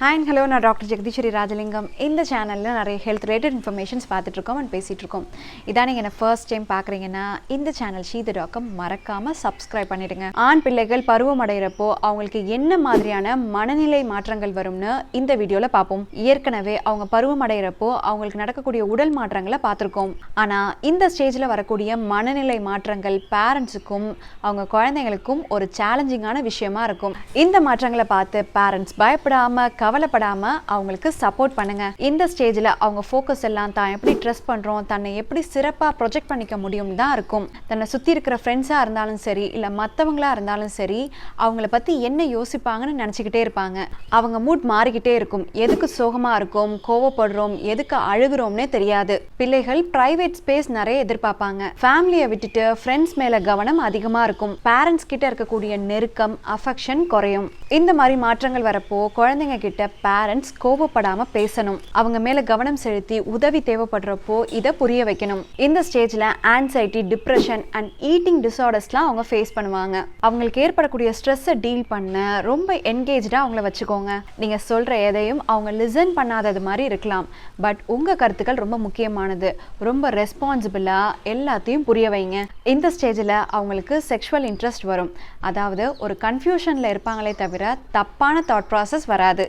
Hi and hello, நான் doctor Jagadeeswari Rajalingam. இந்த சேனலில் நிறைய ஹெல்த் ரிலேட்டட் இன்ஃபர்மேஷன்ஸ் பார்த்துட்ருக்கோம் அண்ட் பேசிகிட்ருக்கோம். இதான் நீங்கள் என்ன ஃபர்ஸ்ட் டைம் பார்க்குறீங்கன்னா இந்த சேனல் ஷீதடாக்கம் மறக்காமல் சப்ஸ்கிரைப் பண்ணிடுங்க. ஆண் பிள்ளைகள் பருவம் அடைகிறப்போ அவங்களுக்கு என்ன மாதிரியான மனநிலை மாற்றங்கள் வரும்னு இந்த வீடியோவில் பார்ப்போம். ஏற்கனவே அவங்க பருவம் அடைகிறப்போ அவங்களுக்கு நடக்கக்கூடிய உடல் மாற்றங்களை பார்த்துருக்கோம். ஆனால் இந்த ஸ்டேஜில் வரக்கூடிய மனநிலை மாற்றங்கள் பேரண்ட்ஸுக்கும் அவங்க குழந்தைங்களுக்கும் ஒரு சேலஞ்சிங்கான விஷயமா இருக்கும். இந்த மாற்றங்களை பார்த்து பேரண்ட்ஸ் பயப்படாமல் கவலைப்படாமல் அவங்களுக்கு சப்போர்ட் பண்ணுங்க. இந்த ஸ்டேஜில் அவங்க ஃபோக்கஸ் எல்லாம் தான் எப்படி ட்ரெஸ் பண்ணுறோம், தன்னை எப்படி சிறப்பாக ப்ரொஜெக்ட் பண்ணிக்க முடியும் தான் இருக்கும். தன்னை சுற்றி இருக்கிற ஃப்ரெண்ட்ஸாக இருந்தாலும் சரி, இல்லை மற்றவங்களாக இருந்தாலும் சரி, அவங்கள பற்றி என்ன யோசிப்பாங்கன்னு நினச்சிக்கிட்டே இருப்பாங்க. அவங்க மூட் மாறிக்கிட்டே இருக்கும். எதுக்கு சோகமாக இருக்கும், கோவப்படுறோம், எதுக்கு அழுகிறோம்னே தெரியாது. பிள்ளைகள் ப்ரைவேட் ஸ்பேஸ் நிறைய எதிர்பார்ப்பாங்க. ஃபேமிலியை விட்டுட்டு ஃப்ரெண்ட்ஸ் மேலே கவனம் அதிகமாக இருக்கும். பேரண்ட்ஸ் கிட்ட இருக்கக்கூடிய நெருக்கம், அஃபெக்ஷன் குறையும். இந்த மாதிரி மாற்றங்கள் வரப்போ குழந்தைங்க கிட்ட பேரண்ட்ஸ் கோபப்படாம பேசணும். அவங்க மேல கவனம் செலுத்தி உதவி தேவைப்படுறப்போ இதை புரிய வைக்கணும். இந்த ஸ்டேஜ்ல ஆன்சைட்டி, டிப்ரெஷன் அண்ட் ஈட்டிங் டிஸார்டர்ஸ்லாம் அவங்க ஃபேஸ் பண்ணுவாங்க. அவங்களுக்கு ஏற்படக்கூடிய ஸ்ட்ரெஸ்ஸை டீல் பண்ண ரொம்ப என்கேஜா அவங்கள வச்சுக்கோங்க. நீங்க சொல்ற எதையும் அவங்க லிசன் பண்ணாதது மாதிரி இருக்கலாம். பட் உங்க கருத்துக்கள் ரொம்ப முக்கியமானது. ரொம்ப ரெஸ்பான்சிபிளா எல்லாத்தையும் புரிய வைங்க. இந்த ஸ்டேஜில் அவங்களுக்கு செக்ஷுவல் இன்ட்ரெஸ்ட் வரும். அதாவது ஒரு கன்ஃபியூஷன்ல இருப்பாங்களே தவிர தப்பான தாட் ப்ராசஸ் வராது.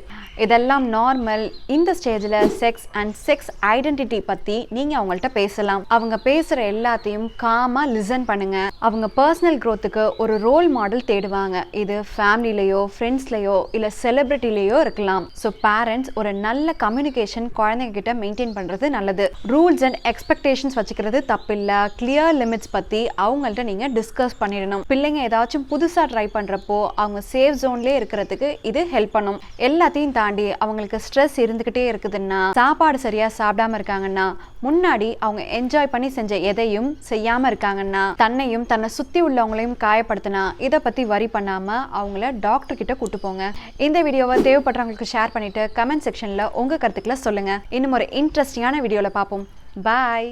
இதெல்லாம் நார்மல். இந்த ஸ்டேஜில் செக்ஸ் அண்ட் செக்ஸ் ஐடென்டிட்டி பற்றி நீங்கள் அவங்கள்ட்ட பேசலாம். அவங்க பேசுகிற எல்லாத்தையும் காமாக லிசன் பண்ணுங்க. அவங்க பர்சனல் க்ரோத்துக்கு ஒரு ரோல் மாடல் தேடுவாங்க. இது ஃபேமிலிலேயோ, ஃப்ரெண்ட்ஸ்லேயோ, இல்லை செலிப்ரிட்டிலேயோ இருக்கலாம். ஸோ பேரண்ட்ஸ் ஒரு நல்ல கம்யூனிகேஷன் குழந்தைங்க கிட்ட மெயின்டைன் பண்ணுறது நல்லது. ரூல்ஸ் அண்ட் எக்ஸ்பெக்டேஷன்ஸ் வச்சுக்கிறது தப்பில்லை. கிளியர் லிமிட்ஸ் பற்றி அவங்கள்ட்ட நீங்கள் டிஸ்கஸ் பண்ணிடணும். பிள்ளைங்க ஏதாச்சும் புதுசாக ட்ரை பண்ணுறப்போ அவங்க சேஃப் ஜோன்லேயே இருக்கிறதுக்கு இது ஹெல்ப் பண்ணும். எல்லாத்தையும் தாண்டி அவங்களுக்கு ஸ்ட்ரெஸ் இருந்துகிட்டே இருக்குதுன்னா, சாப்பாடு சரியா சாப்பிடாம இருக்காங்கன்னா, முன்னாடி அவங்க என்ஜாய் பண்ணி செஞ்ச எதையும் செய்யாம இருக்காங்கன்னா, தன்னையும் தன்னை சுத்தி உள்ளவங்களையும் காயப்படுத்தினா இதை பத்தி வரி பண்ணாம அவங்கள டாக்டர் கிட்ட கூட்டு போங்க. இந்த வீடியோவை தேவைப்படுறவங்களுக்கு ஷேர் பண்ணிட்டு கமெண்ட் செக்ஷன்ல உங்க கருத்துக்களை சொல்லுங்க. இன்னும் ஒரு இன்ட்ரெஸ்டிங்கான வீடியோல பார்ப்போம். பாய்.